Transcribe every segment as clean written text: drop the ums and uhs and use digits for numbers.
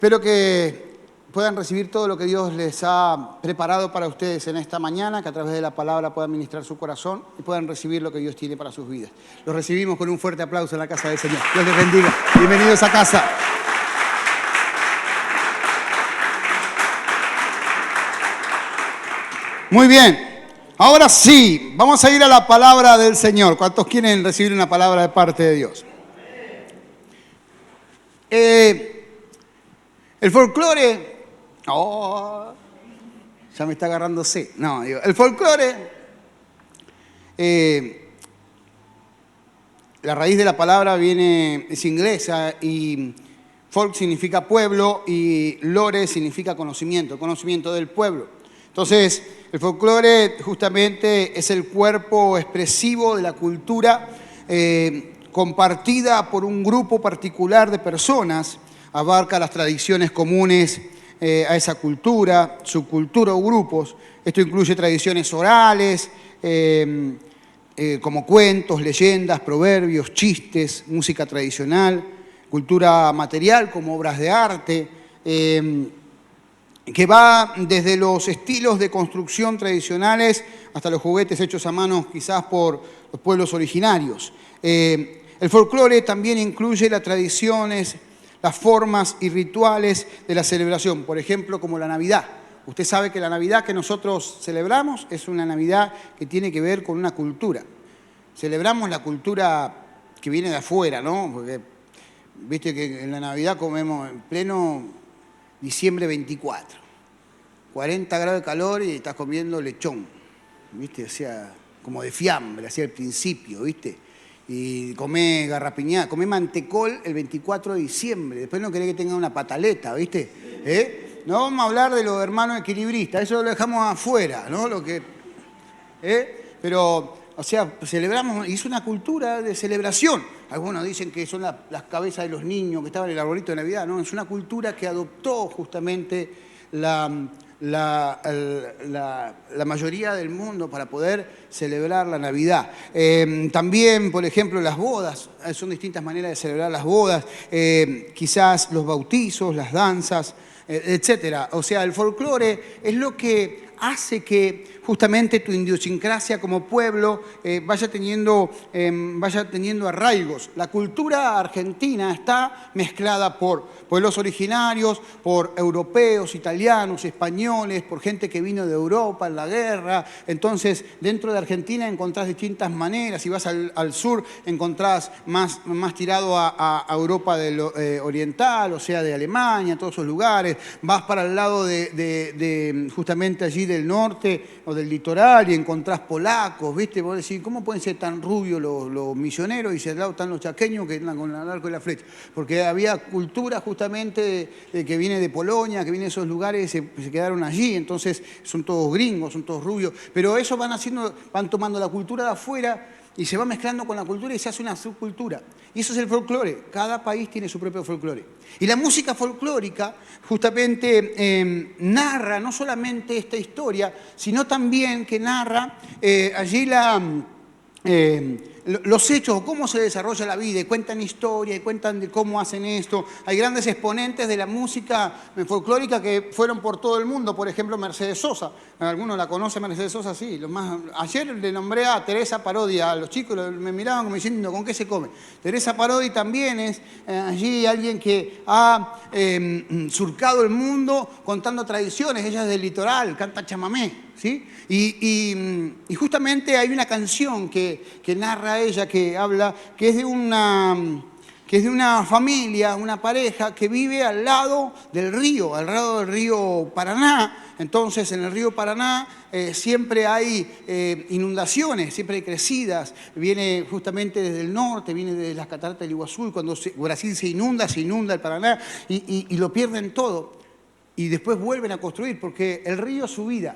Espero que puedan recibir todo lo que Dios les ha preparado para ustedes en esta mañana, que a través de la palabra puedan ministrar su corazón y puedan recibir lo que Dios tiene para sus vidas. Los recibimos con un fuerte aplauso en la casa del Señor. Dios les bendiga. Bienvenidos a casa. Muy bien. Ahora sí, vamos a ir a la palabra del Señor. ¿Cuántos quieren recibir una palabra de parte de Dios? El folclore, ya me está agarrando sed. No, digo, el folclore, la raíz de la palabra es inglesa y folk significa pueblo y lore significa conocimiento, conocimiento del pueblo. Entonces, el folclore justamente es el cuerpo expresivo de la cultura compartida por un grupo particular de personas. Abarca las tradiciones comunes a esa cultura, subcultura o grupos. Esto incluye tradiciones orales, como cuentos, leyendas, proverbios, chistes, música tradicional, cultura material como obras de arte, que va desde los estilos de construcción tradicionales hasta los juguetes hechos a mano quizás por los pueblos originarios. El folclore también incluye las tradiciones, las formas y rituales de la celebración, por ejemplo, como la Navidad. Usted sabe que la Navidad que nosotros celebramos es una Navidad que tiene que ver con una cultura. Celebramos la cultura que viene de afuera, ¿no? Porque viste que en la Navidad comemos en pleno diciembre 24. 40 grados de calor y estás comiendo lechón, ¿viste? O sea, como de fiambre, así al principio, ¿viste? Y comé garrapiñada, comé mantecol el 24 de diciembre. Después no querés que tenga una pataleta, ¿viste? No vamos a hablar de los hermanos equilibristas, eso lo dejamos afuera, ¿no? Pero, o sea, celebramos, y es una cultura de celebración. Algunos dicen que son las cabezas de los niños que estaban en el arbolito de Navidad, ¿no? Es una cultura que adoptó justamente la mayoría del mundo para poder celebrar la Navidad. También, por ejemplo, las bodas, son distintas maneras de celebrar las bodas, quizás los bautizos, las danzas, etcétera. O sea, el folclore es lo que hace que justamente tu idiosincrasia como pueblo vaya teniendo arraigos. La cultura argentina está mezclada por pueblos originarios, por europeos, italianos, españoles, por gente que vino de Europa en la guerra. Entonces, dentro de Argentina encontrás distintas maneras. Si vas al sur, encontrás más tirado a Europa oriental, o sea, de Alemania, todos esos lugares. Vas para el lado de justamente allí del norte o del litoral y encontrás polacos, ¿viste? Vos decís, ¿cómo pueden ser tan rubios los misioneros y si al lado están los chaqueños que andan con el arco y la flecha? Porque había cultura justamente que viene de Polonia, que viene de esos lugares, se quedaron allí, entonces son todos gringos, son todos rubios, pero eso van tomando la cultura de afuera y se va mezclando con la cultura y se hace una subcultura. Y eso es el folclore. Cada país tiene su propio folclore. Y la música folclórica justamente narra no solamente esta historia, sino también que narra allí los hechos o cómo se desarrolla la vida, y cuentan historia, y cuentan de cómo hacen esto. Hay grandes exponentes de la música folclórica que fueron por todo el mundo, por ejemplo, Mercedes Sosa. ¿Alguno la conoce, Mercedes Sosa? Sí. Ayer le nombré a Teresa Parodi, a los chicos me miraban como diciendo, ¿con qué se come? Teresa Parodi también es allí alguien que ha surcado el mundo contando tradiciones. Ella es del litoral, canta chamamé. ¿Sí? Y justamente hay una canción que narra ella, que habla, que es de una familia, una pareja que vive al lado del río Paraná. Entonces, en el río Paraná siempre hay inundaciones, siempre hay crecidas. Viene justamente desde el norte, viene desde las cataratas del Iguazú, y cuando Brasil se inunda el Paraná y lo pierden todo. Y después vuelven a construir, porque el río es su vida.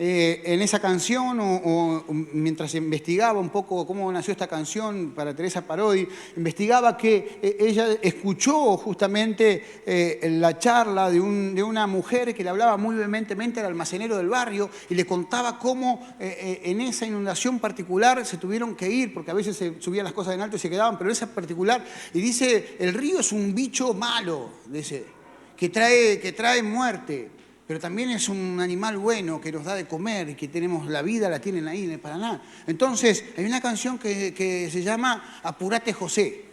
En esa canción, o mientras investigaba un poco cómo nació esta canción para Teresa Parodi, investigaba que ella escuchó justamente la charla de una mujer que le hablaba muy vehementemente al almacenero del barrio y le contaba cómo en esa inundación particular se tuvieron que ir, porque a veces se subían las cosas en alto y se quedaban, pero en esa particular, y dice, el río es un bicho malo, dice, que trae muerte, pero también es un animal bueno que nos da de comer y que tenemos la vida, la tienen ahí en el Paraná. Entonces, hay una canción que se llama Apurate José.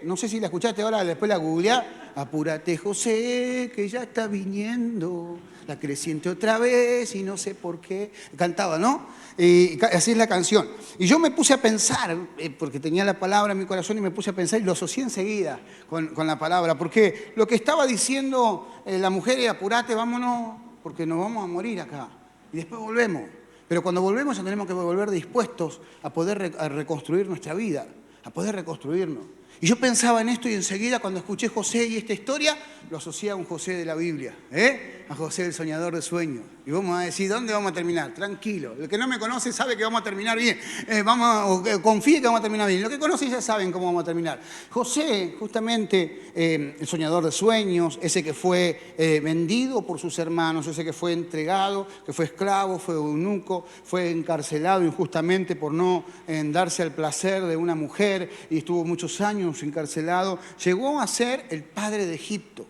No sé si la escuchaste ahora, después la googleá. Apurate José, que ya está viniendo la creciente otra vez y no sé por qué. Cantaba, ¿no? Y así es la canción. Y yo me puse a pensar, porque tenía la palabra en mi corazón y me puse a pensar y lo asocié enseguida con la palabra, porque lo que estaba diciendo la mujer es apurate, vámonos, porque nos vamos a morir acá. Y después volvemos. Pero cuando volvemos ya tenemos que volver dispuestos a poder reconstruir nuestra vida, a poder reconstruirnos. Y yo pensaba en esto y enseguida cuando escuché José y esta historia, lo asocié a un José de la Biblia, a José el soñador de sueños. Y vamos a decir, ¿dónde vamos a terminar? Tranquilo. El que no me conoce sabe que vamos a terminar bien. Confíe que vamos a terminar bien. Los que conocen ya saben cómo vamos a terminar. José, justamente, el soñador de sueños, ese que fue vendido por sus hermanos, ese que fue entregado, que fue esclavo, fue eunuco, fue encarcelado injustamente por no darse al placer de una mujer y estuvo muchos años encarcelado, llegó a ser el padre de Egipto.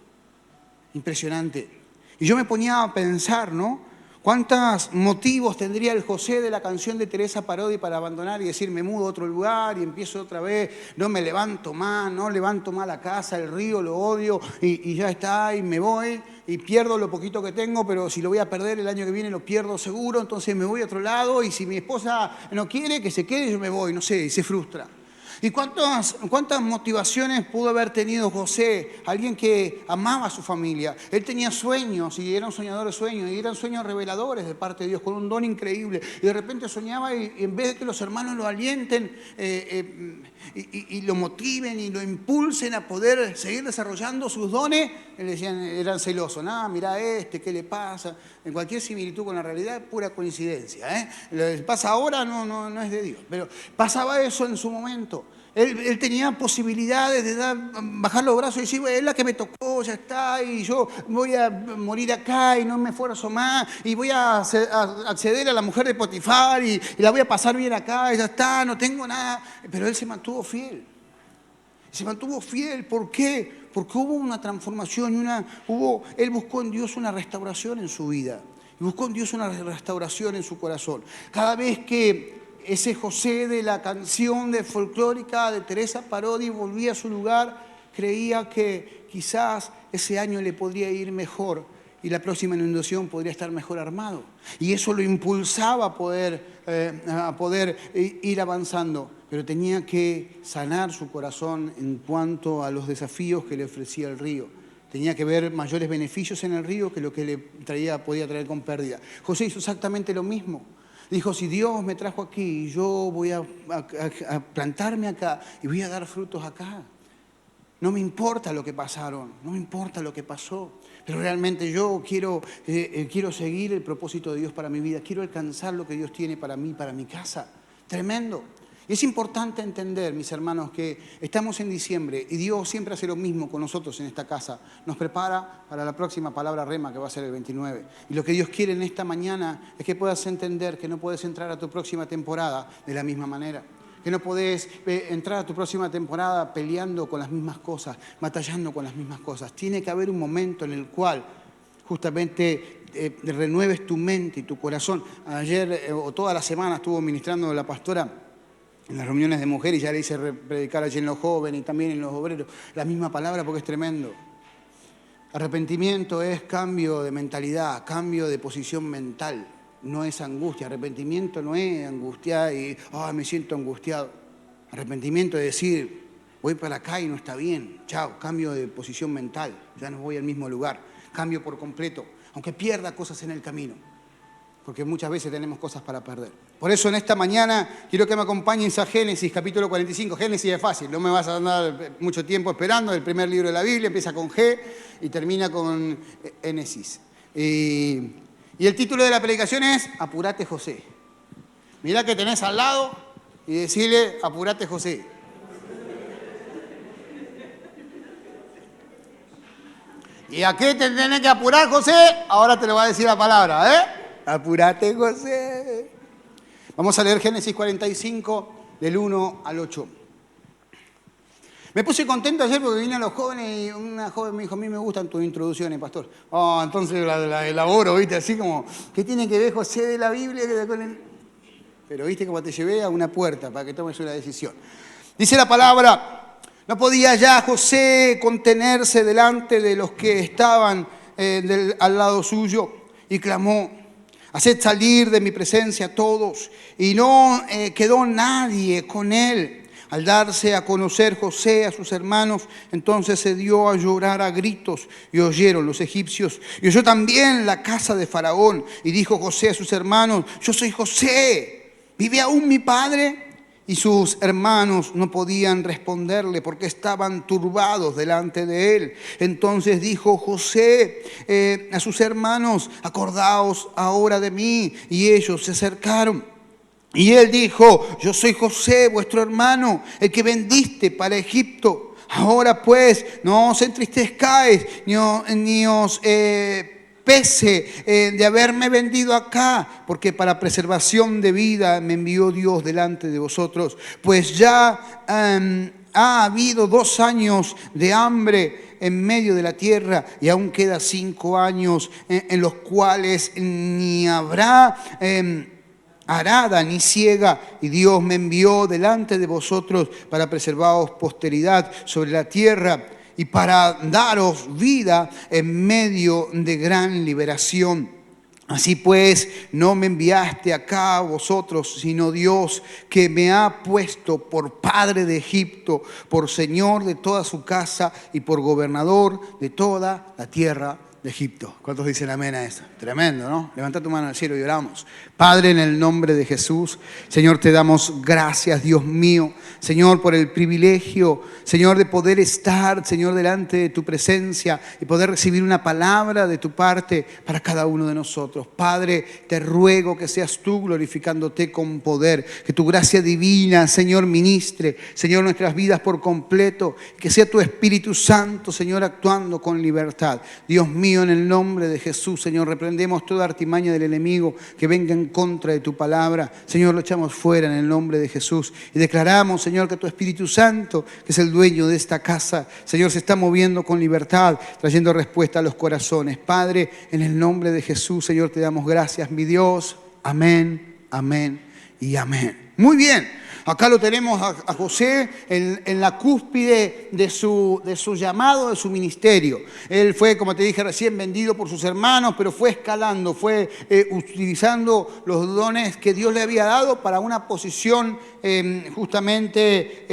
Impresionante. Y yo me ponía a pensar, ¿no? ¿Cuántos motivos tendría el José de la canción de Teresa Parodi para abandonar y decir, me mudo a otro lugar y empiezo otra vez, no me levanto más, no levanto más la casa, el río lo odio y ya está, y me voy y pierdo lo poquito que tengo, pero si lo voy a perder el año que viene lo pierdo seguro, entonces me voy a otro lado y si mi esposa no quiere que se quede, yo me voy, no sé, y se frustra. ¿Y cuántas motivaciones pudo haber tenido José? Alguien que amaba a su familia. Él tenía sueños y era un soñador de sueños y eran sueños reveladores de parte de Dios, con un don increíble. Y de repente soñaba y en vez de que los hermanos lo alienten y lo motiven y lo impulsen a poder seguir desarrollando sus dones, le decían, eran celosos. Mirá ¿qué le pasa? En cualquier similitud con la realidad es pura coincidencia. Lo que pasa ahora no es de Dios. Pero pasaba eso en su momento. Él tenía posibilidades de bajar los brazos y decir, es la que me tocó, ya está, y yo voy a morir acá y no me esfuerzo más, y voy a acceder a la mujer de Potifar y la voy a pasar bien acá, y ya está, no tengo nada. Pero él se mantuvo fiel. Se mantuvo fiel, ¿por qué? Porque hubo una transformación, él buscó en Dios una restauración en su vida. Y buscó en Dios una restauración en su corazón. Cada vez que ese José de la canción de folclórica de Teresa Parodi volvía a su lugar, creía que quizás ese año le podría ir mejor y la próxima inundación podría estar mejor armado. Y eso lo impulsaba a poder ir avanzando. Pero tenía que sanar su corazón en cuanto a los desafíos que le ofrecía el río. Tenía que ver mayores beneficios en el río que lo que le podía traer con pérdida. José hizo exactamente lo mismo. Dijo, si Dios me trajo aquí, yo voy a plantarme acá y voy a dar frutos acá. No me importa lo que pasaron, no me importa lo que pasó, pero realmente yo quiero seguir el propósito de Dios para mi vida, quiero alcanzar lo que Dios tiene para mí, para mi casa. Tremendo. Y es importante entender, mis hermanos, que estamos en diciembre y Dios siempre hace lo mismo con nosotros en esta casa. Nos prepara para la próxima palabra rema que va a ser el 29. Y lo que Dios quiere en esta mañana es que puedas entender que no puedes entrar a tu próxima temporada de la misma manera. Que no podés entrar a tu próxima temporada peleando con las mismas cosas, batallando con las mismas cosas. Tiene que haber un momento en el cual justamente renueves tu mente y tu corazón. Ayer o toda la semana estuvo ministrando la pastora en las reuniones de mujeres y ya le hice predicar allí en los jóvenes y también en los obreros la misma palabra porque es tremendo. Arrepentimiento es cambio de mentalidad, cambio de posición mental. No es angustia. Arrepentimiento no es angustiar y me siento angustiado. Arrepentimiento es decir, voy para acá y no está bien. Chao, cambio de posición mental. Ya no voy al mismo lugar. Cambio por completo, aunque pierda cosas en el camino. Porque muchas veces tenemos cosas para perder. Por eso en esta mañana quiero que me acompañes a Génesis, capítulo 45. Génesis es fácil, no me vas a dar mucho tiempo esperando. El primer libro de la Biblia empieza con G y termina con Génesis. Y el título de la predicación es Apurate José. Mirá que tenés al lado y decirle Apurate José. ¿Y a qué te tenés que apurar, José? Ahora te lo va a decir la palabra, Apurate, José. Vamos a leer Génesis 45, del 1 al 8. Me puse contento ayer porque vine a los jóvenes y una joven me dijo, a mí me gustan tus introducciones, pastor. Oh, entonces la elaboro, ¿viste? Así como, ¿qué tiene que ver José de la Biblia? Pero viste como te llevé a una puerta para que tomes una decisión. Dice la palabra, no podía ya José contenerse delante de los que estaban al lado suyo y clamó, haced salir de mi presencia a todos. Y no quedó nadie con él. Al darse a conocer José a sus hermanos, entonces se dio a llorar a gritos y oyeron los egipcios. Y oyó también la casa de Faraón. Y dijo José a sus hermanos, yo soy José, ¿vive aún mi padre? Y sus hermanos no podían responderle porque estaban turbados delante de él. Entonces dijo José a sus hermanos, acordaos ahora de mí. Y ellos se acercaron. Y él dijo, yo soy José, vuestro hermano, el que vendiste para Egipto. Ahora pues, no os entristezcáis, ni os pese de haberme vendido acá, porque para preservación de vida me envió Dios delante de vosotros. Pues ya ha habido 2 años de hambre en medio de la tierra y aún queda 5 años en los cuales ni habrá arada ni ciega, y Dios me envió delante de vosotros para preservaros posteridad sobre la tierra y para daros vida en medio de gran liberación. Así pues, no me enviaste acá a vosotros, sino Dios, que me ha puesto por padre de Egipto, por señor de toda su casa y por gobernador de toda la tierra de Egipto. ¿Cuántos dicen amén a eso? Tremendo, ¿no? Levanta tu mano al cielo y oramos. Padre, en el nombre de Jesús, Señor, te damos gracias, Dios mío, Señor, por el privilegio, Señor, de poder estar, Señor, delante de tu presencia y poder recibir una palabra de tu parte para cada uno de nosotros. Padre, te ruego que seas tú glorificándote con poder, que tu gracia divina, Señor, ministre, Señor, nuestras vidas por completo, que sea tu Espíritu Santo, Señor, actuando con libertad. Dios mío, en el nombre de Jesús, Señor, reprendemos toda artimaña del enemigo que venga en contra de tu palabra. Señor, lo echamos fuera en el nombre de Jesús y declaramos, Señor, que tu Espíritu Santo, que es el dueño de esta casa, Señor, se está moviendo con libertad, trayendo respuesta a los corazones. Padre, en el nombre de Jesús, Señor, te damos gracias, mi Dios. Amén, amén y amén. Muy bien. Acá lo tenemos a José en la cúspide de su llamado, de su ministerio. Él fue, como te dije recién, vendido por sus hermanos, pero fue escalando, fue utilizando los dones que Dios le había dado para una posición justamente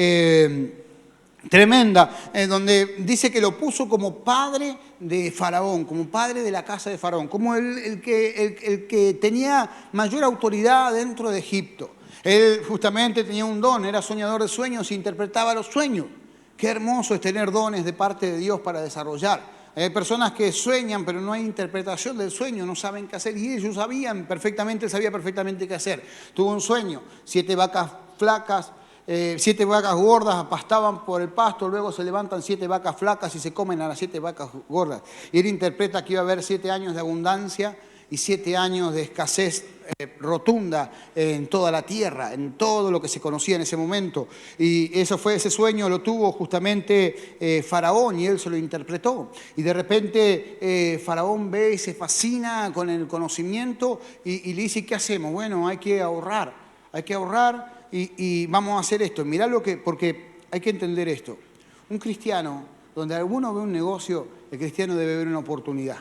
tremenda, donde dice que lo puso como padre de Faraón, como padre de la casa de Faraón, como el que tenía mayor autoridad dentro de Egipto. Él justamente tenía un don, era soñador de sueños e interpretaba los sueños. Qué hermoso es tener dones de parte de Dios para desarrollar. Hay personas que sueñan, pero no hay interpretación del sueño, no saben qué hacer. Y ellos sabían perfectamente, él sabía perfectamente qué hacer. Tuvo un sueño, 7 vacas flacas, 7 vacas gordas pastaban por el pasto, luego se levantan 7 vacas flacas y se comen a las 7 vacas gordas. Y él interpreta que iba a haber 7 años de abundancia y 7 años de escasez rotunda en toda la tierra, en todo lo que se conocía en ese momento. Y ese sueño lo tuvo justamente Faraón y él se lo interpretó. Y de repente Faraón ve y se fascina con el conocimiento y le dice, ¿qué hacemos? Bueno, hay que ahorrar y vamos a hacer esto. Mirá porque hay que entender esto. Un cristiano, donde alguno ve un negocio, el cristiano debe ver una oportunidad.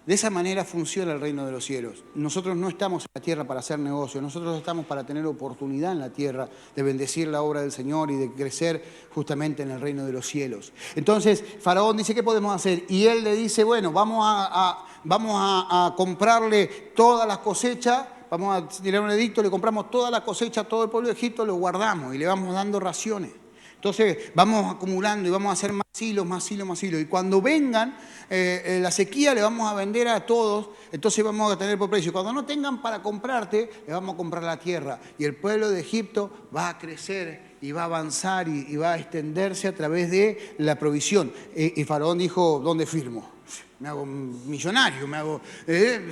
De esa manera funciona el reino de los cielos. Nosotros no estamos en la tierra para hacer negocios, nosotros estamos para tener oportunidad en la tierra de bendecir la obra del Señor y de crecer justamente en el reino de los cielos. Entonces, Faraón dice, ¿qué podemos hacer? Y él le dice, bueno, vamos a comprarle todas las cosechas, vamos a tirar un edicto, le compramos toda la cosecha a todo el pueblo de Egipto, lo guardamos y le vamos dando raciones. Entonces vamos acumulando y vamos a hacer más hilos. Y cuando vengan la sequía le vamos a vender a todos, entonces vamos a tener por precio. Cuando no tengan para comprarte, le vamos a comprar la tierra. Y el pueblo de Egipto va a crecer y va a avanzar y va a extenderse a través de la provisión. Y Faraón dijo, ¿dónde firmo? Me hago millonario,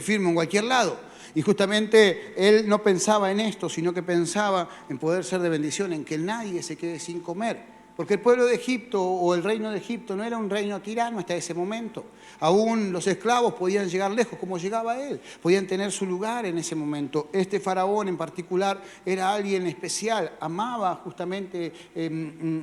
firmo en cualquier lado. Y justamente él no pensaba en esto, sino que pensaba en poder ser de bendición, en que nadie se quede sin comer. Porque el pueblo de Egipto o el reino de Egipto no era un reino tirano hasta ese momento. Aún los esclavos podían llegar lejos como llegaba él, podían tener su lugar en ese momento. Este faraón en particular era alguien especial, amaba justamente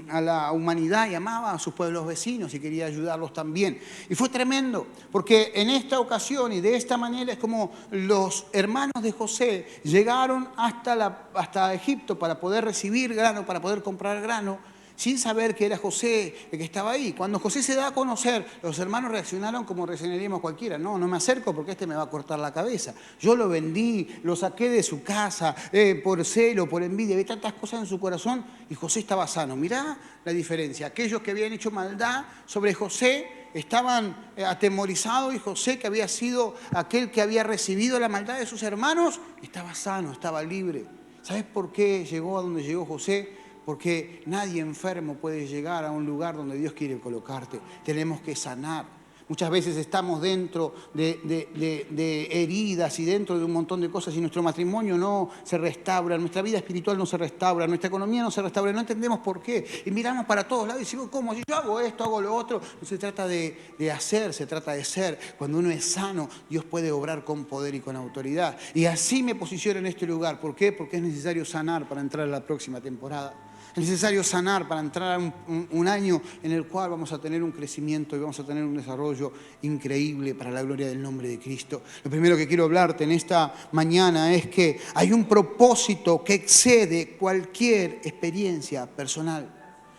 a la humanidad y amaba a sus pueblos vecinos y quería ayudarlos también. Y fue tremendo, porque en esta ocasión y de esta manera es como los hermanos de José llegaron hasta Egipto para poder recibir grano, para poder comprar grano, sin saber que era José el que estaba ahí. Cuando José se da a conocer, los hermanos reaccionaron como reaccionaríamos cualquiera. No me acerco porque este me va a cortar la cabeza. Yo lo vendí, lo saqué de su casa, por celo, por envidia. Había tantas cosas en su corazón y José estaba sano. Mirá la diferencia. Aquellos que habían hecho maldad sobre José estaban atemorizados y José, que había sido aquel que había recibido la maldad de sus hermanos, estaba sano, estaba libre. ¿Sabes por qué llegó a donde llegó José? Porque nadie enfermo puede llegar a un lugar donde Dios quiere colocarte. Tenemos que sanar. Muchas veces estamos dentro de heridas y dentro de un montón de cosas y nuestro matrimonio no se restaura, nuestra vida espiritual no se restaura, nuestra economía no se restaura, no entendemos por qué. Y miramos para todos lados y decimos, ¿cómo? Si yo hago esto, hago lo otro. No se trata de hacer, se trata de ser. Cuando uno es sano, Dios puede obrar con poder y con autoridad. Y así me posiciono en este lugar. ¿Por qué? Porque es necesario sanar para entrar a la próxima temporada. Es necesario sanar para entrar a un año en el cual vamos a tener un crecimiento y vamos a tener un desarrollo increíble para la gloria del nombre de Cristo. Lo primero que quiero hablarte en esta mañana es que hay un propósito que excede cualquier experiencia personal.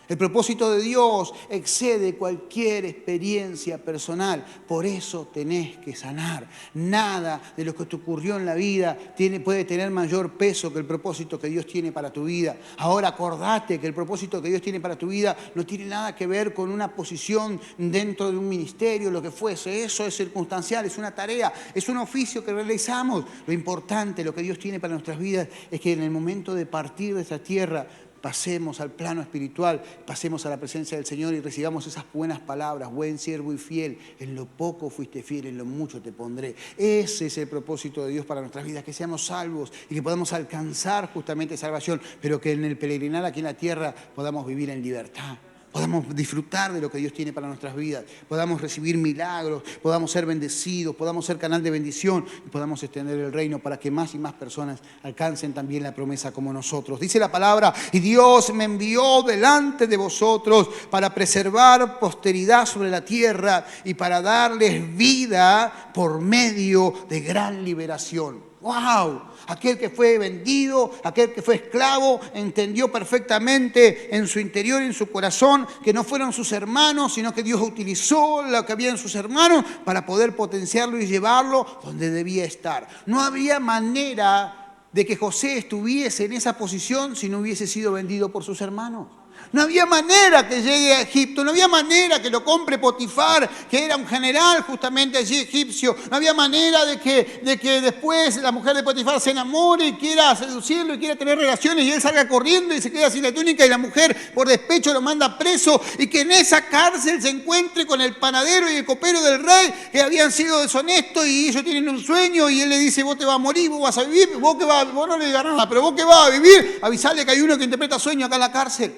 El propósito de Dios excede cualquier experiencia personal. Por eso tenés que sanar. Nada de lo que te ocurrió en la vida puede tener mayor peso que el propósito que Dios tiene para tu vida. Ahora acordate que el propósito que Dios tiene para tu vida no tiene nada que ver con una posición dentro de un ministerio, lo que fuese. Eso es circunstancial, es una tarea, es un oficio que realizamos. Lo importante, lo que Dios tiene para nuestras vidas es que en el momento de partir de esta tierra, pasemos al plano espiritual, pasemos a la presencia del Señor y recibamos esas buenas palabras, buen siervo y fiel, en lo poco fuiste fiel, en lo mucho te pondré. Ese es el propósito de Dios para nuestras vidas, que seamos salvos y que podamos alcanzar justamente salvación, pero que en el peregrinar aquí en la tierra podamos vivir en libertad. Podamos disfrutar de lo que Dios tiene para nuestras vidas, podamos recibir milagros, podamos ser bendecidos, podamos ser canal de bendición y podamos extender el reino para que más y más personas alcancen también la promesa como nosotros. Dice la palabra, y Dios me envió delante de vosotros para preservar posteridad sobre la tierra y para darles vida por medio de gran liberación. ¡Wow! Aquel que fue vendido, aquel que fue esclavo, entendió perfectamente en su interior, en su corazón, que no fueron sus hermanos, sino que Dios utilizó lo que había en sus hermanos para poder potenciarlo y llevarlo donde debía estar. No había manera de que José estuviese en esa posición si no hubiese sido vendido por sus hermanos. No había manera que llegue a Egipto, no había manera que lo compre Potifar, que era un general justamente allí egipcio. No había manera de que después la mujer de Potifar se enamore y quiera seducirlo y quiera tener relaciones y él salga corriendo y se queda sin la túnica y la mujer por despecho lo manda preso y que en esa cárcel se encuentre con el panadero y el copero del rey que habían sido deshonestos y ellos tienen un sueño y él le dice, vos te vas a morir, vos vas a vivir, vos no le digas nada, pero vos que vas a vivir, avisale que hay uno que interpreta sueños acá en la cárcel.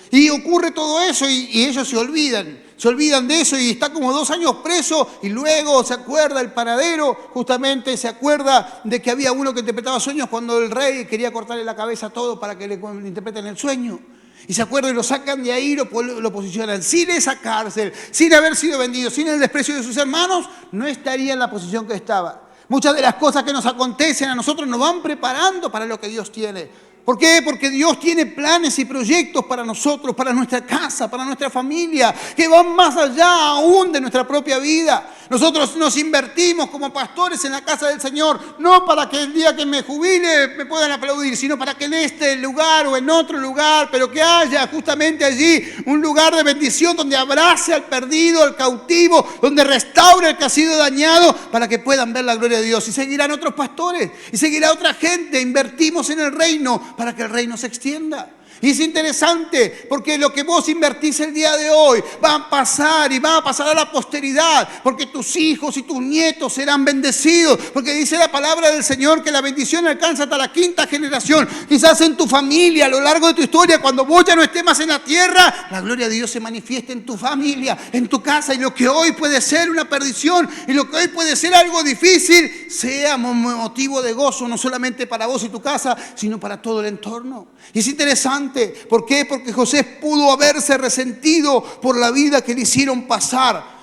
Y ocurre todo eso y ellos se olvidan de eso y está como 2 años preso y luego se acuerda el panadero, justamente se acuerda de que había uno que interpretaba sueños cuando el rey quería cortarle la cabeza a todo para que le interpreten el sueño. Y se acuerdan y lo sacan de ahí, lo posicionan sin esa cárcel, sin haber sido vendido, sin el desprecio de sus hermanos, no estaría en la posición que estaba. Muchas de las cosas que nos acontecen a nosotros nos van preparando para lo que Dios tiene. ¿Por qué? Porque Dios tiene planes y proyectos para nosotros, para nuestra casa, para nuestra familia, que van más allá aún de nuestra propia vida. Nosotros nos invertimos como pastores en la casa del Señor, no para que el día que me jubile me puedan aplaudir, sino para que en este lugar o en otro lugar, pero que haya justamente allí un lugar de bendición donde abrace al perdido, al cautivo, donde restaure al que ha sido dañado, para que puedan ver la gloria de Dios. Y seguirán otros pastores, y seguirá otra gente. Invertimos en el reino para que el reino se extienda. Y es interesante porque lo que vos invertís el día de hoy va a pasar y va a pasar a la posteridad, porque tus hijos y tus nietos serán bendecidos, porque dice la palabra del Señor que la bendición alcanza hasta la 5ª generación. Quizás en tu familia, a lo largo de tu historia, cuando vos ya no estés más en la tierra, la gloria de Dios se manifieste en tu familia, en tu casa, y lo que hoy puede ser una perdición y lo que hoy puede ser algo difícil, sea motivo de gozo, no solamente para vos y tu casa, sino para todo el entorno. Y es interesante. ¿Por qué? Porque José pudo haberse resentido por la vida que le hicieron pasar.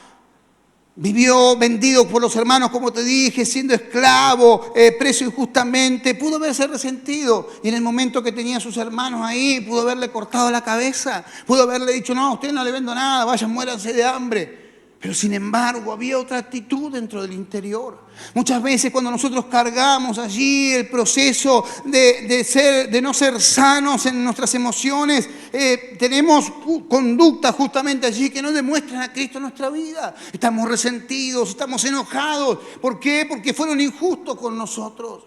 Vivió vendido por los hermanos, como te dije, siendo esclavo, preso injustamente. Pudo haberse resentido. Y en el momento que tenía a sus hermanos ahí, pudo haberle cortado la cabeza. Pudo haberle dicho, no, a usted no le vendo nada, vayan, muéranse de hambre. Pero sin embargo había otra actitud dentro del interior. Muchas veces cuando nosotros cargamos allí el proceso de no ser sanos en nuestras emociones, tenemos conductas justamente allí que no demuestran a Cristo en nuestra vida. Estamos resentidos, estamos enojados. ¿Por qué? Porque fueron injustos con nosotros.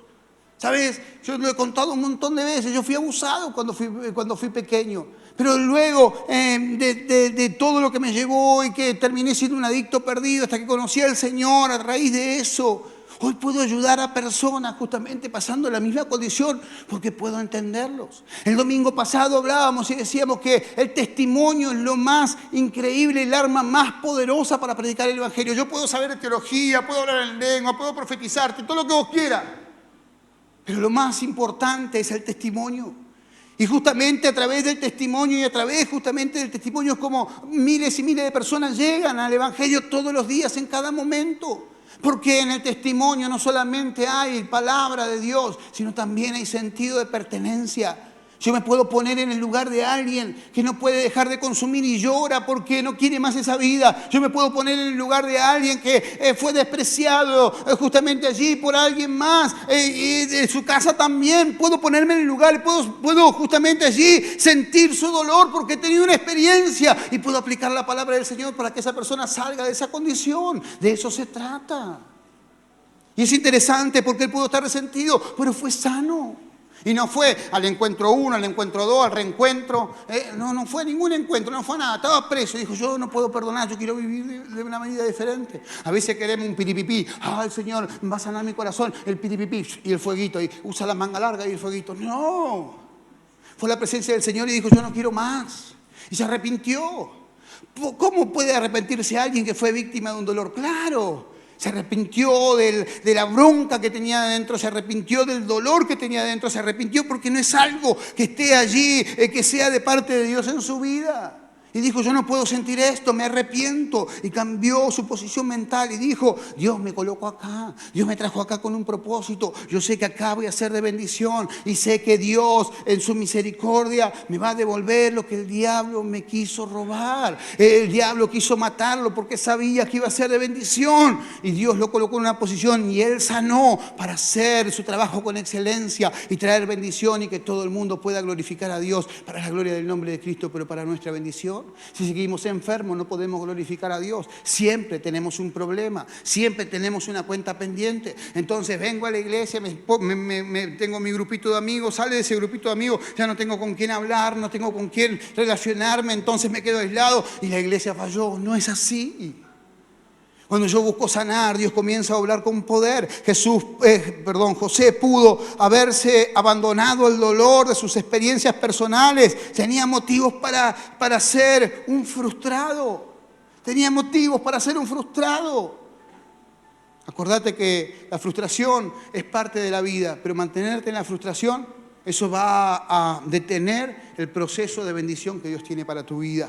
¿Sabes? Yo lo he contado un montón de veces. Yo fui abusado cuando fui pequeño. Pero luego de todo lo que me llevó y que terminé siendo un adicto perdido hasta que conocí al Señor a raíz de eso, hoy puedo ayudar a personas justamente pasando la misma condición porque puedo entenderlos. El domingo pasado hablábamos y decíamos que el testimonio es lo más increíble, el arma más poderosa para predicar el Evangelio. Yo puedo saber de teología, puedo hablar en lengua, puedo profetizarte, todo lo que vos quieras. Pero lo más importante es el testimonio. Y justamente a través del testimonio y a través justamente del testimonio es como miles y miles de personas llegan al Evangelio todos los días, en cada momento. Porque en el testimonio no solamente hay palabra de Dios, sino también hay sentido de pertenencia. Yo me puedo poner en el lugar de alguien que no puede dejar de consumir y llora porque no quiere más esa vida. Yo me puedo poner en el lugar de alguien que fue despreciado justamente allí por alguien más. Y de su casa también. Puedo ponerme en el lugar, puedo justamente allí sentir su dolor porque he tenido una experiencia. Y puedo aplicar la palabra del Señor para que esa persona salga de esa condición. De eso se trata. Y es interesante porque él pudo estar resentido, pero fue sano. Y no fue al encuentro 1, al encuentro 2, al reencuentro. No fue ningún encuentro, no fue nada. Estaba preso y dijo, yo no puedo perdonar, yo quiero vivir de una manera diferente. A veces queremos un piripipí. El Señor va a sanar mi corazón. El piripipí y el fueguito. Y usa la manga larga y el fueguito. No. Fue la presencia del Señor y dijo, yo no quiero más. Y se arrepintió. ¿Cómo puede arrepentirse alguien que fue víctima de un dolor? Claro. Se arrepintió de la bronca que tenía adentro, se arrepintió del dolor que tenía adentro, se arrepintió porque no es algo que esté allí, que sea de parte de Dios en su vida. Y dijo, yo no puedo sentir esto, me arrepiento. Y cambió su posición mental y dijo, Dios me colocó acá, Dios me trajo acá con un propósito. Yo sé que acá voy a ser de bendición y sé que Dios en su misericordia me va a devolver lo que el diablo me quiso robar. El diablo quiso matarlo porque sabía que iba a ser de bendición. Y Dios lo colocó en una posición y él sanó para hacer su trabajo con excelencia y traer bendición y que todo el mundo pueda glorificar a Dios para la gloria del nombre de Cristo, pero para nuestra bendición. Si seguimos enfermos no podemos glorificar a Dios. Siempre tenemos un problema, siempre tenemos una cuenta pendiente. Entonces vengo a la iglesia, tengo mi grupito de amigos, sale de ese grupito de amigos, ya no tengo con quién hablar, no tengo con quién relacionarme, entonces me quedo aislado y la iglesia falló. No es así. Cuando yo busco sanar, Dios comienza a obrar con poder. José pudo haberse abandonado el dolor de sus experiencias personales. Tenía motivos para ser un frustrado. Tenía motivos para ser un frustrado. Acordate que la frustración es parte de la vida, pero mantenerte en la frustración, eso va a detener el proceso de bendición que Dios tiene para tu vida.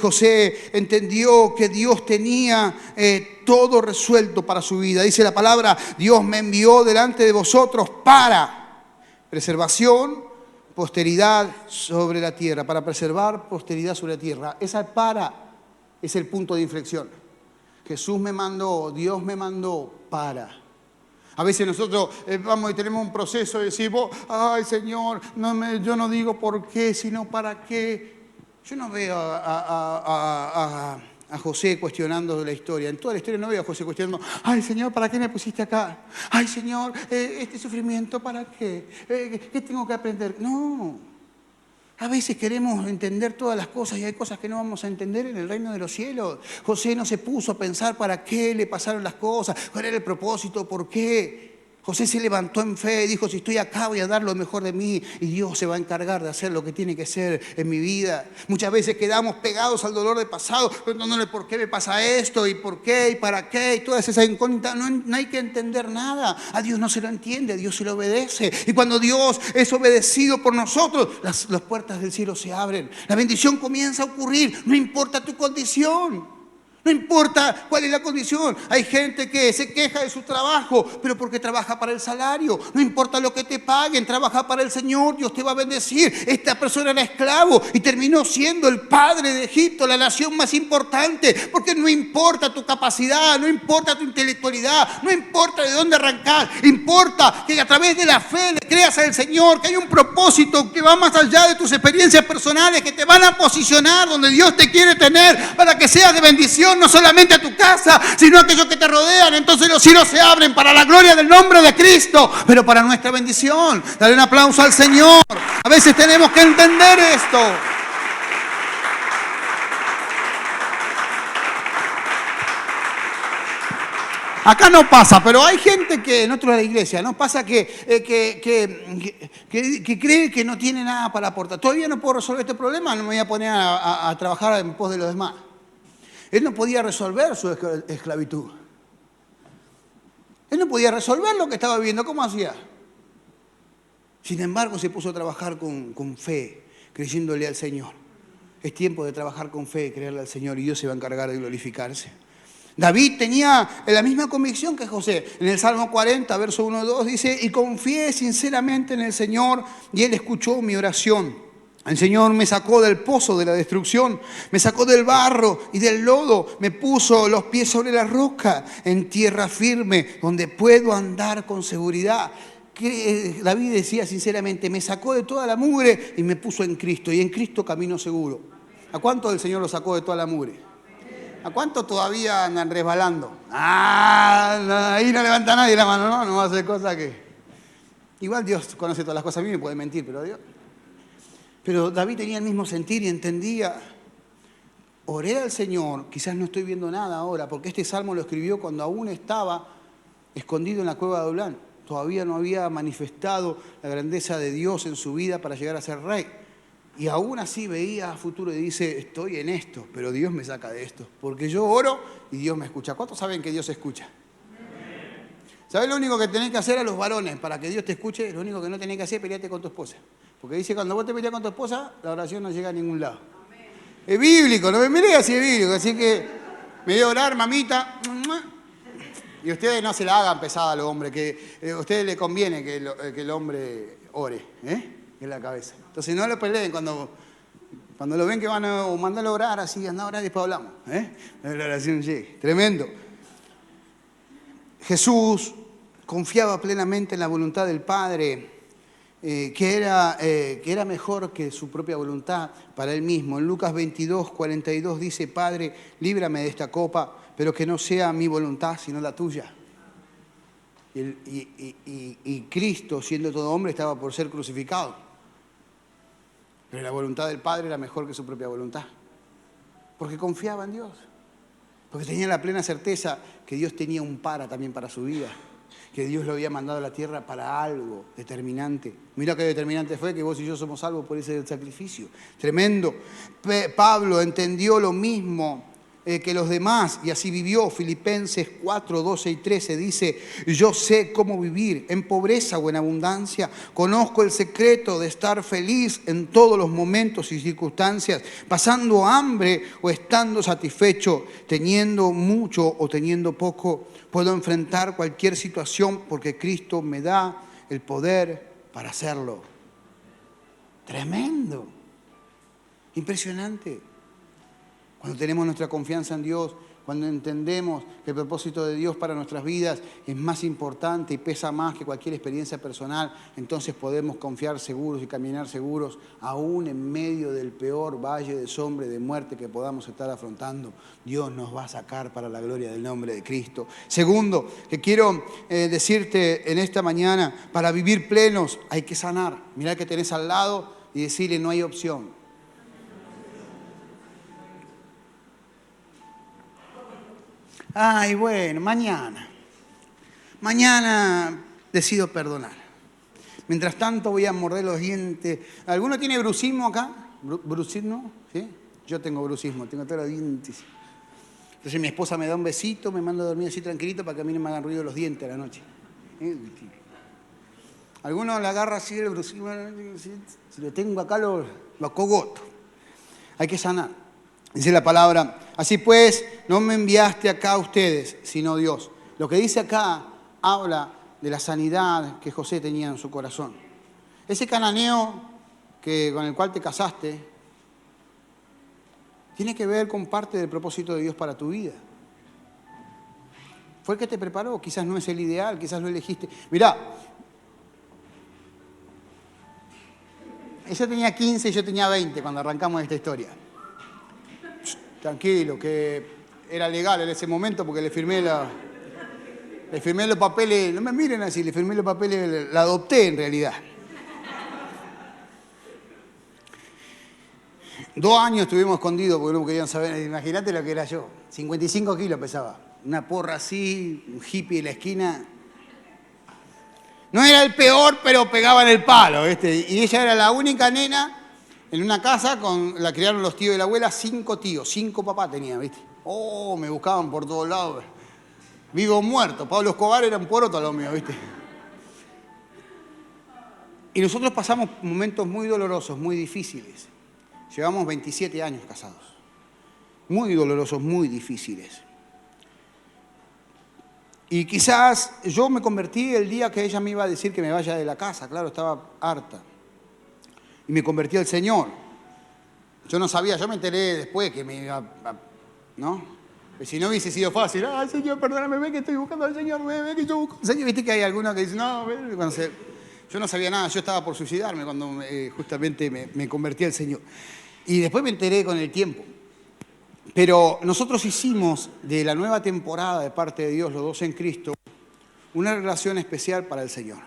José entendió que Dios tenía todo resuelto para su vida. Dice la palabra, Dios me envió delante de vosotros para preservación, posteridad sobre la tierra. Para preservar posteridad sobre la tierra. Esa para es el punto de inflexión. Jesús me mandó, Dios me mandó para. A veces nosotros vamos y tenemos un proceso y decimos, ay Señor, yo no digo por qué, sino para qué. Yo no veo a José cuestionando la historia. En toda la historia no veo a José cuestionando, ay Señor, ¿para qué me pusiste acá? Ay Señor, este sufrimiento, ¿para qué? ¿Qué tengo que aprender? No. A veces queremos entender todas las cosas y hay cosas que no vamos a entender en el reino de los cielos. José no se puso a pensar para qué le pasaron las cosas, cuál era el propósito, por qué. José se levantó en fe y dijo, si estoy acá voy a dar lo mejor de mí y Dios se va a encargar de hacer lo que tiene que ser en mi vida. Muchas veces quedamos pegados al dolor del pasado, preguntándole por qué me pasa esto y por qué y para qué y todas esas incógnitas. No hay que entender nada. A Dios no se lo entiende, a Dios se lo obedece. Y cuando Dios es obedecido por nosotros, las puertas del cielo se abren. La bendición comienza a ocurrir, no importa tu condición. No importa cuál es la condición. Hay gente que se queja de su trabajo, pero porque trabaja para el salario. No importa lo que te paguen, trabaja para el Señor, Dios te va a bendecir. Esta persona era esclavo y terminó siendo el padre de Egipto, la nación más importante. Porque no importa tu capacidad, no importa tu intelectualidad, no importa de dónde arrancar. Importa que a través de la fe le creas al Señor, que hay un propósito que va más allá de tus experiencias personales, que te van a posicionar donde Dios te quiere tener para que seas de bendición. No solamente a tu casa, sino a aquellos que te rodean. Entonces los cielos se abren para la gloria del nombre de Cristo, pero para nuestra bendición. Dale un aplauso al Señor. A veces tenemos que entender esto. Acá no pasa, pero hay gente que, en otro de la iglesia, no pasa que cree que no tiene nada para aportar. Todavía no puedo resolver este problema, no me voy a poner a trabajar en pos de los demás. Él no podía resolver su esclavitud. Él no podía resolver lo que estaba viviendo. ¿Cómo hacía? Sin embargo, se puso a trabajar con fe, creyéndole al Señor. Es tiempo de trabajar con fe, creerle al Señor y Dios se va a encargar de glorificarse. David tenía la misma convicción que José. En el Salmo 40, verso 1-2 dice, y confié sinceramente en el Señor y Él escuchó mi oración. El Señor me sacó del pozo de la destrucción, me sacó del barro y del lodo, me puso los pies sobre la roca, en tierra firme, donde puedo andar con seguridad. David decía sinceramente, me sacó de toda la mugre y me puso en Cristo, y en Cristo camino seguro. ¿A cuánto el Señor lo sacó de toda la mugre? ¿A cuánto todavía andan resbalando? Ahí no levanta nadie la mano, no va a hacer cosas que... Igual Dios conoce todas las cosas, a mí me puede mentir, pero Dios... Pero David tenía el mismo sentir y entendía. Oré al Señor, quizás no estoy viendo nada ahora, porque este salmo lo escribió cuando aún estaba escondido en la cueva de Adulán. Todavía no había manifestado la grandeza de Dios en su vida para llegar a ser rey. Y aún así veía a futuro y dice, estoy en esto, pero Dios me saca de esto. Porque yo oro y Dios me escucha. ¿Cuántos saben que Dios escucha? ¿Sabes lo único que tenés que hacer a los varones para que Dios te escuche? Lo único que no tenés que hacer es pelearte con tu esposa. Porque dice, cuando vos te peleas con tu esposa, la oración no llega a ningún lado. Amén. Es bíblico, no me miré así, es bíblico. Así que me voy a orar, mamita. Y ustedes no se la hagan pesada a los hombres, que a ustedes les conviene que el hombre ore, en la cabeza. Entonces no lo peleen cuando lo ven que van a mandarlo a orar, así, anda a orar y después hablamos. La oración llegue. Tremendo. Jesús confiaba plenamente en la voluntad del Padre, que era mejor que su propia voluntad para él mismo. En Lucas 22:42 dice, Padre, líbrame de esta copa, pero que no sea mi voluntad, sino la tuya. Y Cristo, siendo todo hombre, estaba por ser crucificado. Pero la voluntad del Padre era mejor que su propia voluntad. Porque confiaba en Dios. Porque tenía la plena certeza que Dios tenía un también para su vida. Que Dios lo había mandado a la tierra para algo determinante. Mira qué determinante fue, que vos y yo somos salvos por ese sacrificio. Tremendo. Pablo entendió lo mismo que los demás y así vivió. Filipenses 4:12-13 dice, yo sé cómo vivir en pobreza o en abundancia. Conozco el secreto de estar feliz en todos los momentos y circunstancias, pasando hambre o estando satisfecho, teniendo mucho o teniendo poco. Puedo enfrentar cualquier situación porque Cristo me da el poder para hacerlo. Tremendo. Impresionante. Cuando tenemos nuestra confianza en Dios, cuando entendemos que el propósito de Dios para nuestras vidas es más importante y pesa más que cualquier experiencia personal, entonces podemos confiar seguros y caminar seguros, aún en medio del peor valle de sombra y de muerte que podamos estar afrontando. Dios nos va a sacar para la gloria del nombre de Cristo. Segundo, que quiero decirte en esta mañana, para vivir plenos hay que sanar. Mirá que tenés al lado y decirle, no hay opción. Ay, bueno, mañana decido perdonar. Mientras tanto voy a morder los dientes. ¿Alguno tiene brucismo acá? ¿Brucismo? ¿Sí? Yo tengo brucismo, tengo todos los dientes. Entonces mi esposa me da un besito, me manda a dormir así tranquilito para que a mí no me hagan ruido los dientes a la noche. Alguno le agarra así el brucismo, si lo tengo acá lo acogoto. Hay que sanar. Dice la palabra, así pues, no me enviaste acá a ustedes, sino Dios. Lo que dice acá habla de la sanidad que José tenía en su corazón. Ese cananeo con el cual te casaste tiene que ver con parte del propósito de Dios para tu vida. Fue el que te preparó, quizás no es el ideal, quizás lo elegiste. Mirá, ella tenía 15 y yo tenía 20 cuando arrancamos esta historia. Tranquilo, que era legal en ese momento porque le firmé los papeles, no me miren así, le firmé los papeles, la adopté en realidad. 2 años estuvimos escondidos porque no querían saber, imagínate lo que era yo, 55 kilos pesaba, una porra así, un hippie en la esquina. No era el peor, pero pegaba en el palo, ¿viste? Y ella era la única nena en una casa, la criaron los tíos y la abuela, 5 tíos, 5 papás tenía, ¿viste? Oh, me buscaban por todos lados. Vivo o muerto. Pablo Escobar era un poroto a lo mío, ¿viste? Y nosotros pasamos momentos muy dolorosos, muy difíciles. Llevamos 27 años casados. Muy dolorosos, muy difíciles. Y quizás yo me convertí el día que ella me iba a decir que me vaya de la casa. Claro, estaba harta. Y me convertí al Señor. Yo no sabía, yo me enteré después que me iba a, ¿no? Si no hubiese sido fácil, Señor, perdóname, ve que estoy buscando al Señor, ve que yo busco al Señor. Viste que hay algunos que dicen, no, yo no sabía nada, yo estaba por suicidarme cuando justamente me convertí al Señor. Y después me enteré con el tiempo. Pero nosotros hicimos de la nueva temporada de parte de Dios, los dos en Cristo, una relación especial para el Señor.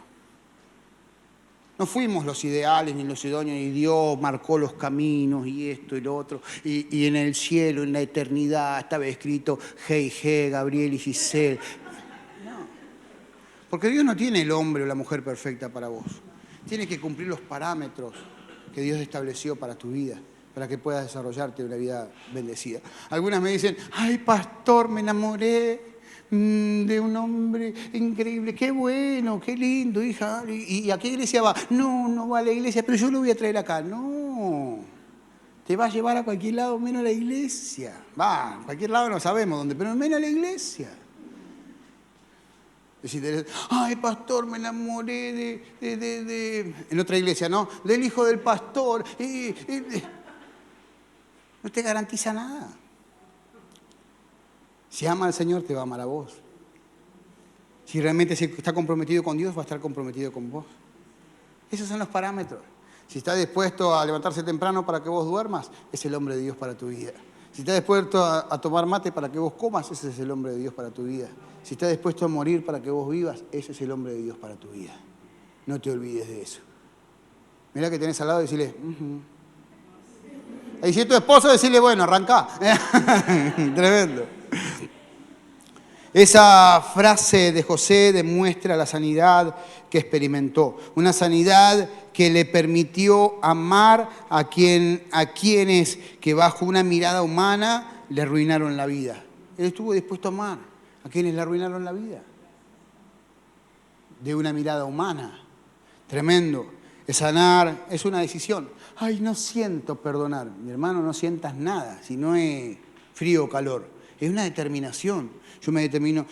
No fuimos los ideales ni los idóneos, y Dios marcó los caminos y esto y lo otro. Y en el cielo, en la eternidad, estaba escrito G, Gabriel y Giselle. No. Porque Dios no tiene el hombre o la mujer perfecta para vos. Tiene que cumplir los parámetros que Dios estableció para tu vida, para que puedas desarrollarte una vida bendecida. Algunas me dicen, ay, pastor, me enamoré de un hombre increíble, qué bueno, qué lindo, hija. ¿Y a qué iglesia va? No va a la iglesia, pero yo lo voy a traer acá. No, te va a llevar a cualquier lado menos a la iglesia. Va, a cualquier lado no sabemos dónde, pero menos a la iglesia. Decir, ay, pastor, me enamoré en otra iglesia, ¿no? Del hijo del pastor. No te garantiza nada. Si ama al Señor, te va a amar a vos. Si realmente está comprometido con Dios, va a estar comprometido con vos. Esos son los parámetros. Si está dispuesto a levantarse temprano para que vos duermas, es el hombre de Dios para tu vida. Si está dispuesto a tomar mate para que vos comas, ese es el hombre de Dios para tu vida. Si está dispuesto a morir para que vos vivas, ese es el hombre de Dios para tu vida. No te olvides de eso. Mirá que tenés al lado y decirle, Y si es tu esposo, decirle, bueno, arrancá. Tremendo. Esa frase de José demuestra la sanidad que experimentó. Una sanidad que le permitió amar a quienes que bajo una mirada humana le arruinaron la vida. Él estuvo dispuesto a amar a quienes le arruinaron la vida. De una mirada humana. Tremendo. Sanar es una decisión. Ay, no siento perdonar. Mi hermano, no sientas nada, si no es frío o calor. Es una determinación. Yo me determino.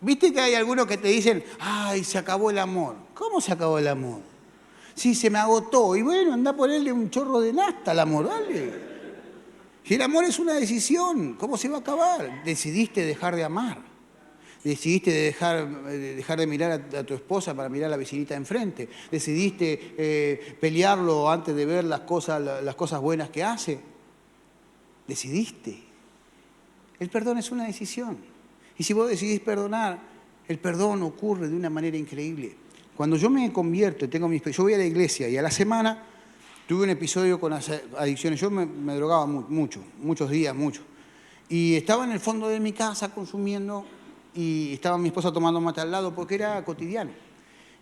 ¿Viste que hay algunos que te dicen, ay, se acabó el amor? ¿Cómo se acabó el amor? Sí, se me agotó. Y bueno, anda a ponerle un chorro de nafta al amor, dale. Si el amor es una decisión, ¿cómo se va a acabar? Decidiste dejar de amar. Decidiste dejar de mirar a tu esposa para mirar a la vecinita de enfrente. Decidiste pelearlo antes de ver las cosas buenas que hace. Decidiste. El perdón es una decisión. Y si vos decidís perdonar, el perdón ocurre de una manera increíble. Cuando yo me convierto, yo voy a la iglesia y a la semana Tuve un episodio con las adicciones. Yo me drogaba mucho, muchos días, mucho. Y estaba en el fondo de mi casa consumiendo y estaba mi esposa tomando mate al lado porque era cotidiano.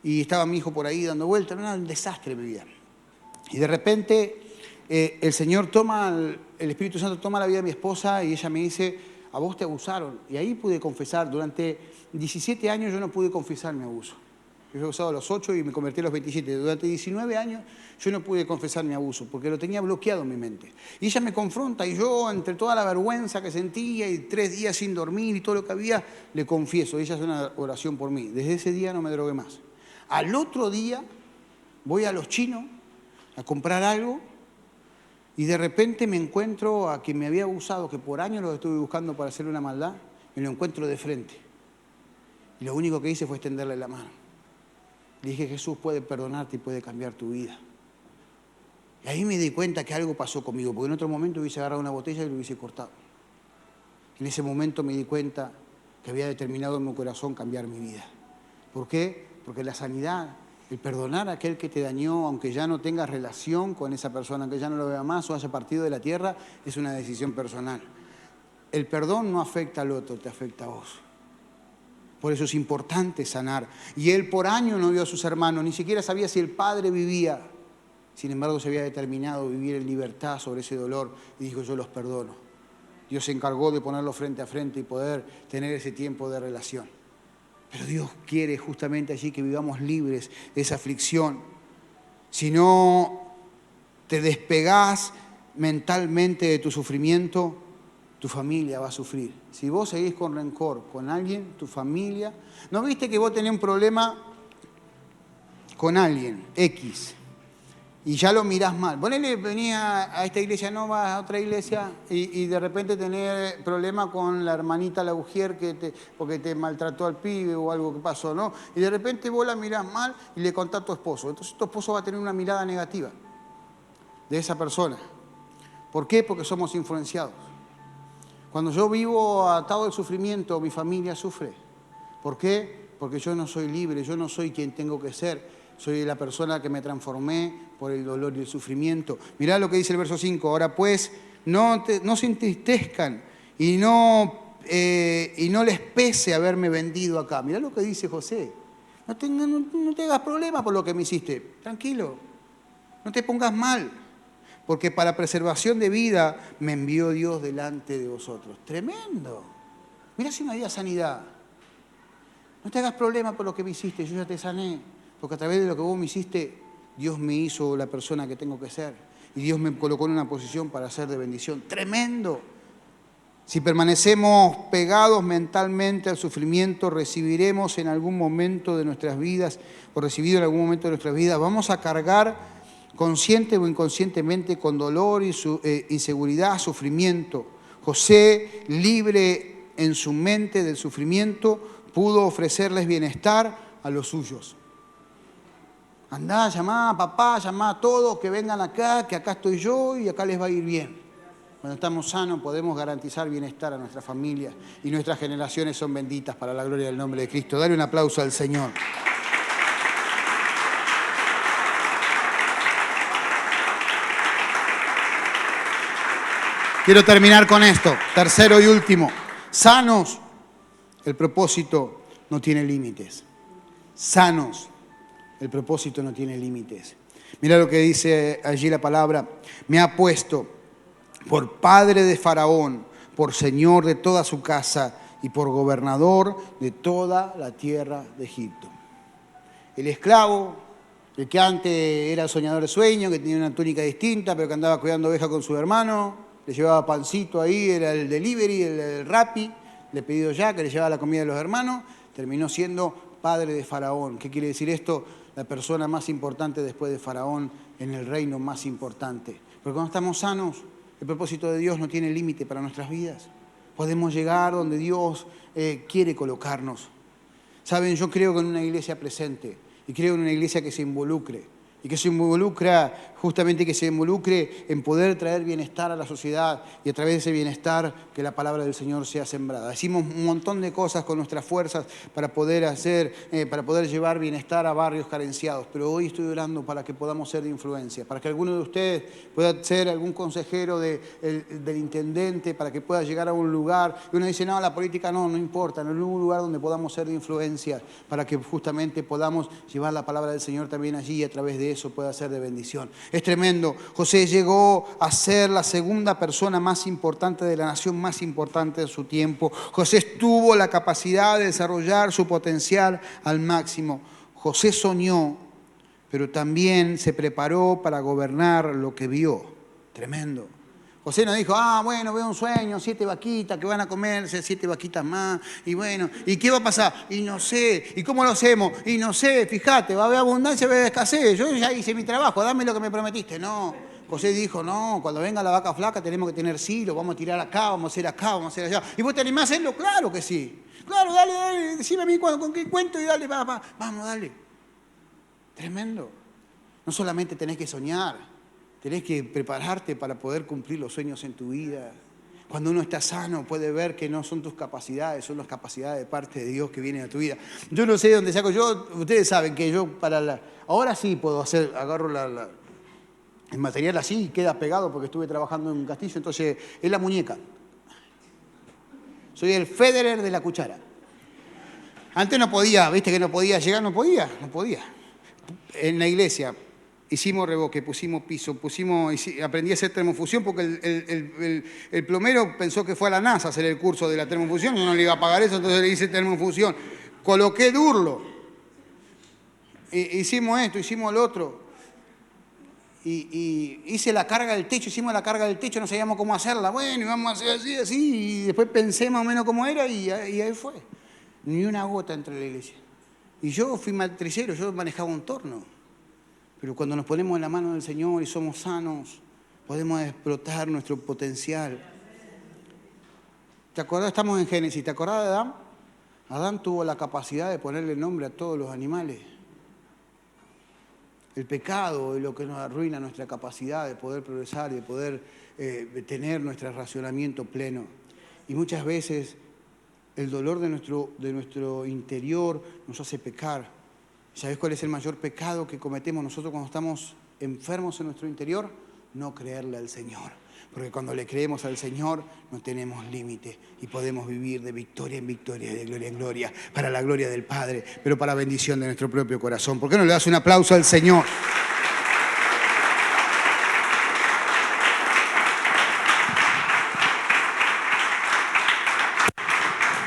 Y estaba mi hijo por ahí dando vueltas. Era un desastre mi vida. Y de repente el Señor el Espíritu Santo toma la vida de mi esposa y ella me dice, a vos te abusaron. Y ahí pude confesar. Durante 17 años yo no pude confesar mi abuso. Yo he abusado a los 8 y me convertí a los 27. Durante 19 años yo no pude confesar mi abuso porque lo tenía bloqueado en mi mente. Y ella me confronta y yo, entre toda la vergüenza que sentía y 3 días sin dormir y todo lo que había, le confieso. Ella hace una oración por mí. Desde ese día no me drogué más. Al otro día voy a Los Chinos a comprar algo y de repente me encuentro a quien me había abusado, que por años lo estuve buscando para hacerle una maldad, me lo encuentro de frente. Y lo único que hice fue extenderle la mano. Le dije, Jesús puede perdonarte y puede cambiar tu vida. Y ahí me di cuenta que algo pasó conmigo, porque en otro momento hubiese agarrado una botella y lo hubiese cortado. En ese momento me di cuenta que había determinado en mi corazón cambiar mi vida. ¿Por qué? Porque la sanidad, el perdonar a aquel que te dañó, aunque ya no tengas relación con esa persona, aunque ya no lo vea más o haya partido de la tierra, es una decisión personal. El perdón no afecta al otro, te afecta a vos. Por eso es importante sanar. Y él por años no vio a sus hermanos, ni siquiera sabía si el padre vivía. Sin embargo, se había determinado vivir en libertad sobre ese dolor y dijo, yo los perdono. Dios se encargó de ponerlo frente a frente y poder tener ese tiempo de relación. Pero Dios quiere justamente allí que vivamos libres de esa aflicción. Si no te despegás mentalmente de tu sufrimiento, tu familia va a sufrir. Si vos seguís con rencor con alguien, tu familia... ¿No viste que vos tenés un problema con alguien, X, y ya lo mirás mal? Ponele, venía a esta iglesia, no vas a otra iglesia, y de repente tenés problema con la hermanita, la mujer, porque te maltrató al pibe o algo que pasó, ¿no? Y de repente vos la mirás mal y le contás a tu esposo. Entonces tu esposo va a tener una mirada negativa de esa persona. ¿Por qué? Porque somos influenciados. Cuando yo vivo atado al sufrimiento, mi familia sufre. ¿Por qué? Porque yo no soy libre, yo no soy quien tengo que ser. Soy la persona que me transformé por el dolor y el sufrimiento. Mirá lo que dice el verso 5. Ahora pues, no se entristezcan y no les pese haberme vendido acá. Mirá lo que dice José. No te hagas problema por lo que me hiciste. Tranquilo, no te pongas mal. Porque para preservación de vida me envió Dios delante de vosotros. Tremendo. Mirá si me dio sanidad. No te hagas problema por lo que me hiciste, yo ya te sané. Porque a través de lo que vos me hiciste, Dios me hizo la persona que tengo que ser. Y Dios me colocó en una posición para ser de bendición. Tremendo. Si permanecemos pegados mentalmente al sufrimiento, recibiremos en algún momento de nuestras vidas, o recibido en algún momento de nuestras vidas, vamos a cargar consciente o inconscientemente con dolor y inseguridad, sufrimiento. José, libre en su mente del sufrimiento, pudo ofrecerles bienestar a los suyos. Andá, llamá a papá, llamá a todos que vengan acá, que acá estoy yo y acá les va a ir bien. Cuando estamos sanos podemos garantizar bienestar a nuestra familia y nuestras generaciones son benditas para la gloria del nombre de Cristo. Dale un aplauso al Señor. Quiero terminar con esto, tercero y último. Sanos, el propósito no tiene límites. Sanos, el propósito no tiene límites. Mira lo que dice allí la palabra. Me ha puesto por padre de Faraón, por señor de toda su casa y por gobernador de toda la tierra de Egipto. El esclavo, el que antes era soñador de sueños, que tenía una túnica distinta, pero que andaba cuidando ovejas con su hermano, le llevaba pancito ahí, era el delivery, el Rappi, le pidió ya que le llevaba la comida de los hermanos, terminó siendo padre de Faraón. ¿Qué quiere decir esto? La persona más importante después de Faraón en el reino más importante. Porque cuando estamos sanos, el propósito de Dios no tiene límite para nuestras vidas. Podemos llegar donde Dios quiere colocarnos. Saben, yo creo en una iglesia presente y creo en una iglesia que se involucre y que se involucra justamente que se involucre en poder traer bienestar a la sociedad y a través de ese bienestar que la palabra del Señor sea sembrada. Hicimos un montón de cosas con nuestras fuerzas para poder llevar bienestar a barrios carenciados, pero hoy estoy orando para que podamos ser de influencia, para que alguno de ustedes pueda ser algún consejero del intendente, para que pueda llegar a un lugar. Y uno dice, no, la política no importa, en algún lugar donde podamos ser de influencia, para que justamente podamos llevar la palabra del Señor también allí y a través de eso pueda ser de bendición. Es tremendo. José llegó a ser la segunda persona más importante de la nación, más importante de su tiempo. José tuvo la capacidad de desarrollar su potencial al máximo. José soñó, pero también se preparó para gobernar lo que vio. Tremendo. José no dijo, bueno, veo un sueño, 7 vaquitas que van a comerse, 7 vaquitas más, y bueno, ¿y qué va a pasar? Y no sé, ¿y cómo lo hacemos? Y no sé, fíjate, va a haber abundancia, va a haber escasez, yo ya hice mi trabajo, dame lo que me prometiste. No, José dijo, no, cuando venga la vaca flaca tenemos que tener silo, vamos a tirar acá, vamos a hacer acá, vamos a hacer allá. ¿Y vos te animás a hacerlo? Claro que sí. Claro, dale, decime a mí con qué cuento y dale, vamos, dale. Tremendo. No solamente tenés que soñar, tenés que prepararte para poder cumplir los sueños en tu vida. Cuando uno está sano puede ver que no son tus capacidades, son las capacidades de parte de Dios que vienen a tu vida. Yo no sé de dónde saco, ustedes saben que yo ahora sí puedo agarro el material así y queda pegado porque estuve trabajando en un castillo, entonces es la muñeca. Soy el Federer de la cuchara. Antes no podía, viste que no podía llegar, no podía. En la iglesia hicimos revoque, pusimos piso, aprendí a hacer termofusión porque el plomero pensó que fue a la NASA a hacer el curso de la termofusión, yo no le iba a pagar eso, entonces le hice termofusión. Coloqué Durlo, hicimos esto, hicimos lo otro, y hice la carga del techo, hicimos la carga del techo, no sabíamos cómo hacerla, bueno, y vamos a hacer así, y después pensé más o menos cómo era, y ahí fue. Ni una gota entre la iglesia. Y yo fui matricero, yo manejaba un torno. Pero cuando nos ponemos en la mano del Señor y somos sanos, podemos explotar nuestro potencial. ¿Te acordás? Estamos en Génesis. ¿Te acordás de Adán? Adán tuvo la capacidad de ponerle nombre a todos los animales. El pecado es lo que nos arruina nuestra capacidad de poder progresar y de poder tener nuestro racionamiento pleno. Y muchas veces el dolor de nuestro interior nos hace pecar. ¿Sabés cuál es el mayor pecado que cometemos nosotros cuando estamos enfermos en nuestro interior? No creerle al Señor. Porque cuando le creemos al Señor no tenemos límite y podemos vivir de victoria en victoria y de gloria en gloria, para la gloria del Padre, pero para bendición de nuestro propio corazón. ¿Por qué no le das un aplauso al Señor?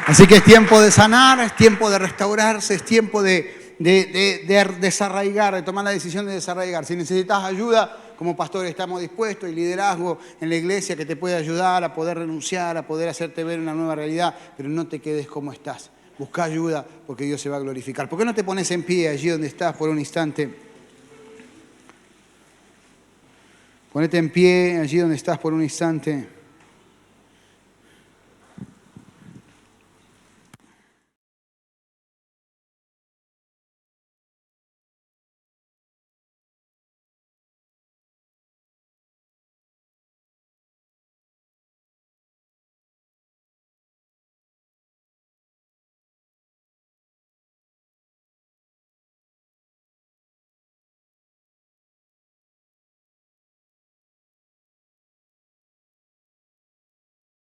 Así que es tiempo de sanar, es tiempo de restaurarse, es tiempo de desarraigar, de tomar la decisión de desarraigar. Si necesitas ayuda, como pastor estamos dispuestos, y liderazgo en la iglesia que te puede ayudar a poder renunciar, a poder hacerte ver una nueva realidad, pero no te quedes como estás. Busca ayuda porque Dios se va a glorificar. ¿Por qué no te pones en pie allí donde estás por un instante? Ponete en pie allí donde estás por un instante.